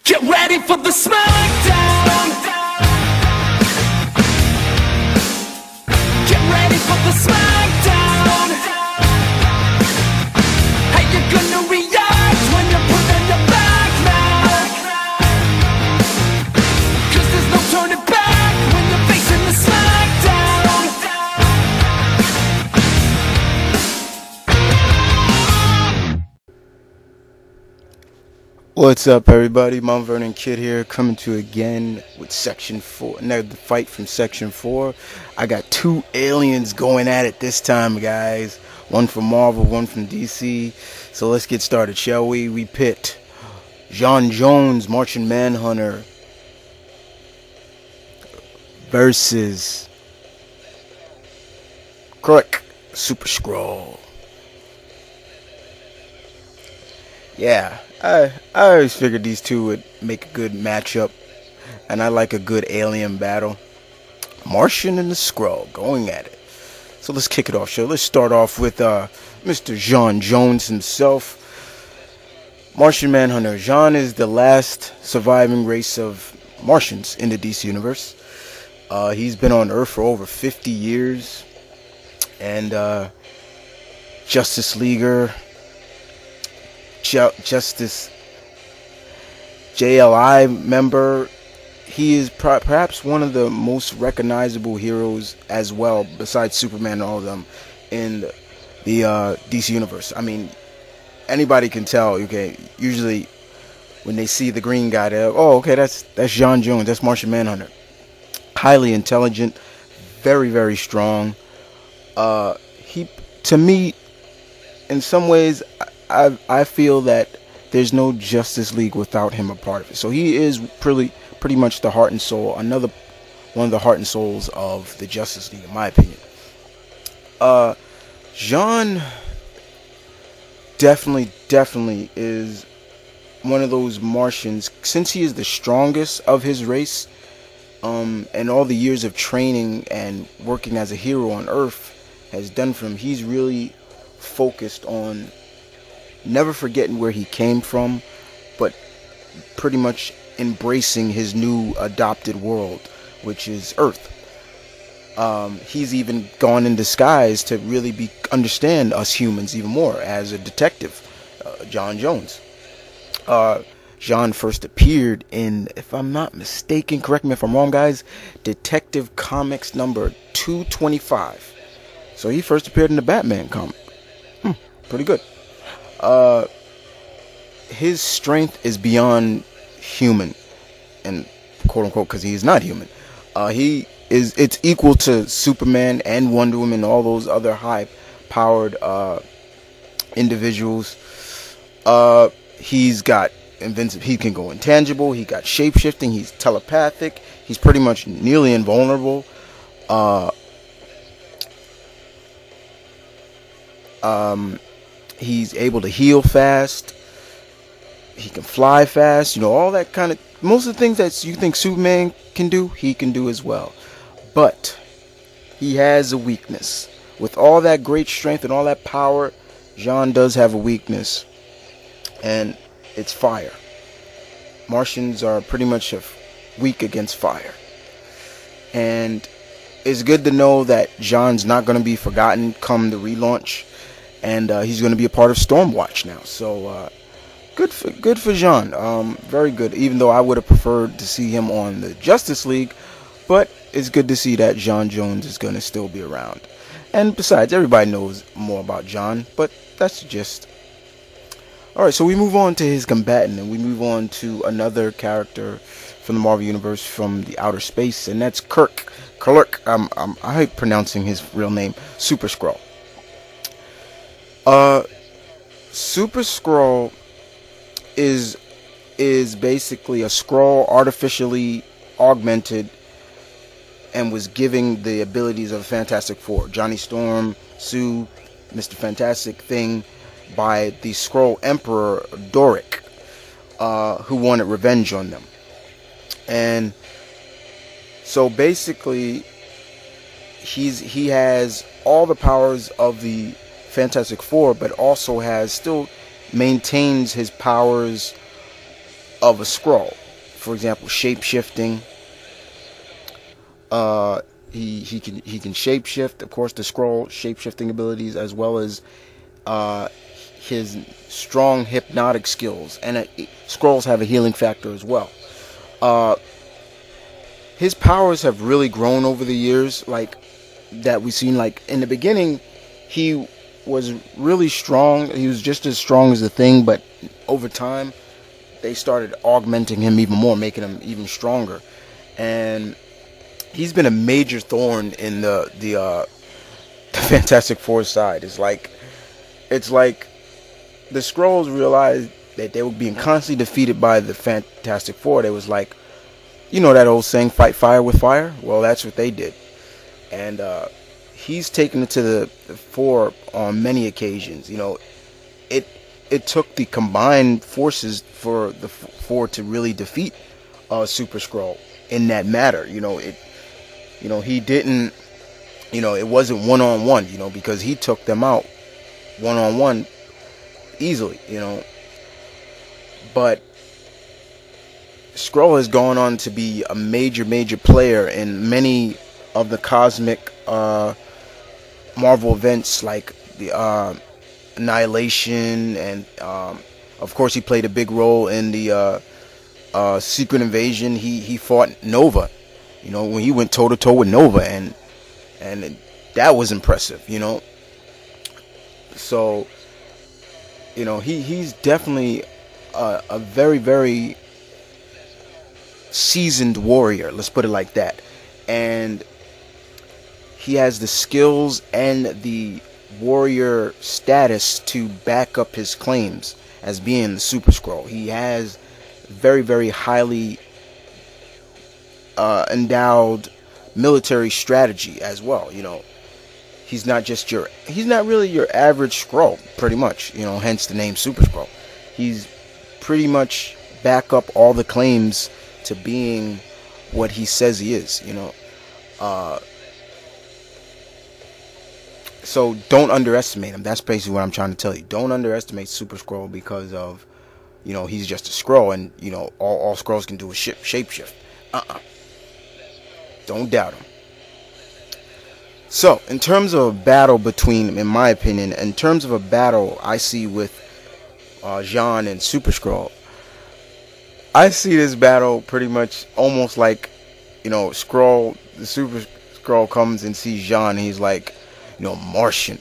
Get ready for the smackdown. Get ready for the smackdown. How you gonna react when you're put on your back now? 'Cause there's no turning back when you're facing the smackdown. What's up, everybody? Mount Vernon Kid here, coming to you again with Section 4. Another fight from Section 4. I got two aliens going at it this time, guys. One from Marvel, one from DC. So let's get started, shall we? We pit J'onn J'onzz, Martian Manhunter, versus Kruk, Super-Skrull. Yeah, I always figured these two would make a good matchup, and I like a good alien battle. Martian and the Skrull going at it. So let's kick it off, show. Let's start off with Mr. J'onn J'onzz himself. Martian Manhunter. J'onn is the last surviving race of Martians in the DC universe. He's been on Earth for over 50 years, and Justice Leaguer, Justice JLI member. He is perhaps one of the most recognizable heroes as well, besides Superman and all of them, in the DC universe. I mean, anybody can tell. Okay, usually when they see the green guy, they're, oh, okay, that's J'onn J'onzz, that's Martian Manhunter. Highly intelligent, very, very strong. He, to me, in some ways, I feel that there's no Justice League without him a part of it. So he is pretty much the heart and soul, another one of the heart and souls of the Justice League, in my opinion. J'onn definitely is one of those Martians, since he is the strongest of his race, and all the years of training and working as a hero on Earth has done for him. He's really focused on never forgetting where he came from, but pretty much embracing his new adopted world, which is Earth. He's even gone in disguise to really understand us humans even more as a detective, J'onn J'onzz. J'onn first appeared in, if I'm not mistaken, correct me if I'm wrong, guys, Detective Comics number 225. So he first appeared in the Batman comic. Pretty good. His strength is beyond human, and quote unquote, because he is not human. It's equal to Superman and Wonder Woman and all those other high powered individuals. He's got invincible, he can go intangible, he got shape shifting, he's telepathic, he's pretty much nearly invulnerable. He's able to heal fast. He can fly fast. You know, all that kind of... most of the things that you think Superman can do, he can do as well. But he has a weakness. With all that great strength and all that power, J'onn does have a weakness. And it's fire. Martians are pretty much weak against fire. And it's good to know that J'onn's not going to be forgotten come the relaunch. And he's going to be a part of Stormwatch now. So good for J'onn. Very good. Even though I would have preferred to see him on the Justice League, but it's good to see that J'onn J'onzz is going to still be around. And besides, everybody knows more about J'onn, but that's just... Alright, so we move on to his combatant, and we move on to another character from the Marvel Universe from the outer space, and that's Kruk. I hate pronouncing his real name, Super-Skrull. Super-Skrull is basically a Skrull artificially augmented and was giving the abilities of Fantastic Four, Johnny Storm, Sue, Mr. Fantastic Thing, by the Skrull Emperor Doric, who wanted revenge on them. And so basically he has all the powers of the Fantastic Four, but also still maintains his powers of a Skrull. For example, shape shifting. He can shapeshift. Of course, the Skrull shapeshifting abilities, as well as his strong hypnotic skills, and Skrulls have a healing factor as well. His powers have really grown over the years, like that we've seen. Like in the beginning, he was really strong. He was just as strong as the Thing, but over time, they started augmenting him even more, making him even stronger, and he's been a major thorn in the Fantastic Four side. It's like the Skrulls realized that they were being constantly defeated by the Fantastic Four. They was like, you know that old saying, fight fire with fire? Well, that's what they did. And he's taken it to the fore on many occasions. You know, it took the combined forces for the four to really defeat Super-Skrull in that matter. He didn't, it wasn't one-on-one, because he took them out one-on-one easily, But Skrull has gone on to be a major player in many of the cosmic Marvel events, like the Annihilation, and of course he played a big role in the Secret Invasion. He fought Nova, when he went toe-to-toe with Nova, and that was impressive, So, he's definitely a very seasoned warrior, let's put it like that. And he has the skills and the warrior status to back up his claims as being the Super-Skrull. He has very highly endowed military strategy as well. He's not really your average Skrull, pretty much, hence the name Super-Skrull. He's pretty much back up all the claims to being what he says he is, so don't underestimate him. That's basically what I'm trying to tell you. Don't underestimate Super-Skrull because of, he's just a Skrull, and all Skrulls can do is shapeshift. Don't doubt him. So, in terms of a battle between, in my opinion, in terms of a battle I see with Jean and Super-Skrull, I see this battle pretty much almost like, the Super-Skrull comes and sees Jean, and he's like, Martian,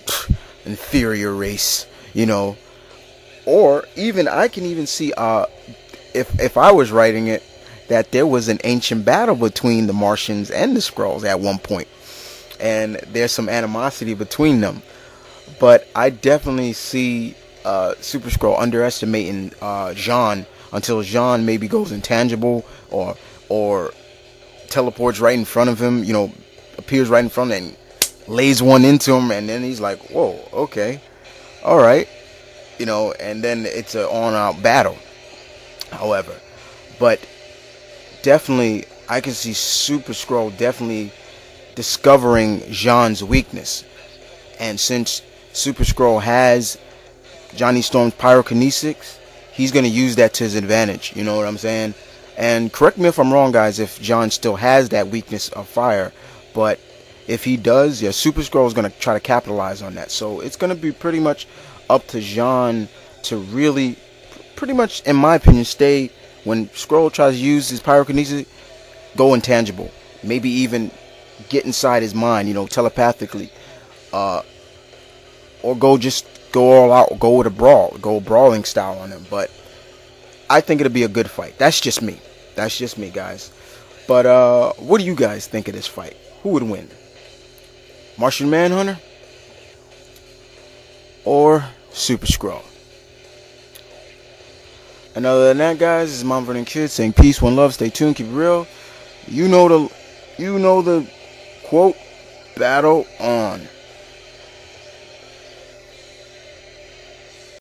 inferior race, or even, I can even see, if I was writing it, that there was an ancient battle between the Martians and the Skrulls at one point, and there's some animosity between them. But I definitely see Super-Skrull underestimating Jean until Jean maybe goes intangible or teleports right in front of him, appears right in front of him and lays one into him, and then he's like, whoa, okay, alright, and then it's an all-out battle. However, but definitely I can see Super-Skrull definitely discovering Jean's weakness, and since Super-Skrull has Johnny Storm's pyrokinesis, he's going to use that to his advantage, you know what I'm saying? And correct me if I'm wrong, guys, if John still has that weakness of fire, but if he does, yeah, Super-Skrull is going to try to capitalize on that. So it's going to be pretty much up to Jean to really, pretty much, in my opinion, stay, when Skrull tries to use his pyrokinesis, go intangible. Maybe even get inside his mind, telepathically. Or go all out, go with a brawl, go brawling style on him. But I think it'll be a good fight. That's just me, guys. But what do you guys think of this fight? Who would win? Martian Manhunter or Super-Skrull? And other than that, guys, this is Mom Kid saying peace, one love, stay tuned, keep it real. You know the quote, battle on.